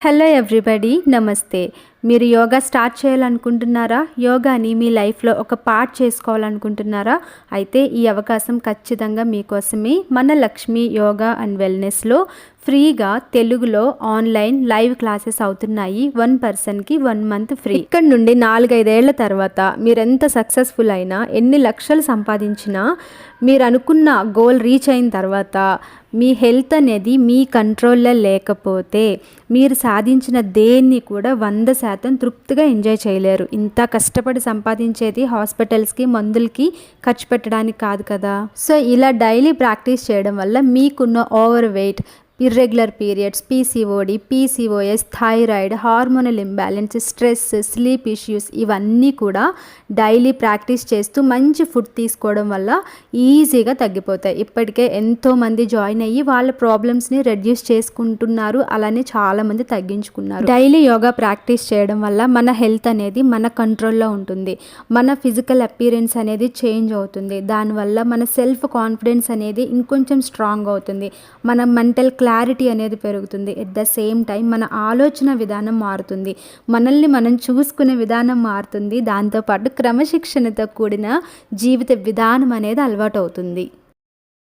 Hello everybody, నమస్తే. మీరు yoga start చేయాలనుకుంటున్నారా? యోగాని మీ లైఫ్లో ఒక పార్ట్ చేసుకోవాలనుకుంటున్నారా? అయితే ఈ అవకాశం ఖచ్చితంగా మీకోసమే. మన లక్ష్మి యోగా అండ్ వెల్నెస్లో ఫ్రీగా తెలుగులో ఆన్లైన్ లైవ్ క్లాసెస్ అవుతున్నాయి. 1 పర్సన్కి 1 మంత్ ఫ్రీ. ఇక్కడ నుండి 4-5 ఏళ్ల తర్వాత మీరెంత సక్సెస్ఫుల్ అయినా, ఎన్ని లక్షలు సంపాదించినా, మీరు అనుకున్న గోల్ రీచ్ అయిన తర్వాత మీ హెల్త్ అనేది మీ కంట్రోల్లో లేకపోతే మీరు సాధించిన దేన్ని కూడా 100% తృప్తిగా ఎంజాయ్ చేయలేరు. ఇంత కష్టపడి సంపాదించేది హాస్పిటల్స్కి, మందులకి ఖర్చు పెట్టడానికి కాదు కదా. సో ఇలా డైలీ ప్రాక్టీస్ చేయడం వల్ల మీకున్న over weight, irregular periods, PCOD, PCOS, thyroid, hormonal imbalance, stress, sleep issues ఇవన్నీ కూడా డైలీ ప్రాక్టీస్ చేస్తూ మంచి ఫుడ్ తీసుకోవడం వల్ల ఈజీగా తగ్గిపోతాయి. ఇప్పటికే ఎంతోమంది జాయిన్ అయ్యి వాళ్ళ ప్రాబ్లమ్స్ని రెడ్యూస్ చేసుకుంటున్నారు, అలానే చాలామంది తగ్గించుకున్నారు. డైలీ యోగా ప్రాక్టీస్ చేయడం వల్ల మన హెల్త్ అనేది మన కంట్రోల్లో ఉంటుంది. మన ఫిజికల్ అపీరెన్స్ అనేది చేంజ్ అవుతుంది. దానివల్ల మన సెల్ఫ్ కాన్ఫిడెన్స్ అనేది ఇంకొంచెం స్ట్రాంగ్ అవుతుంది. మన మెంటల్ క్లారిటీ అనేది పెరుగుతుంది. ఎట్ ద సేమ్ టైం మన ఆలోచన విధానం మారుతుంది. మనల్ని మనం చూసుకునే విధానం మారుతుంది. దాంతోపాటు క్రమశిక్షణతో కూడిన జీవిత విధానం అనేది అలవాటు అవుతుంది.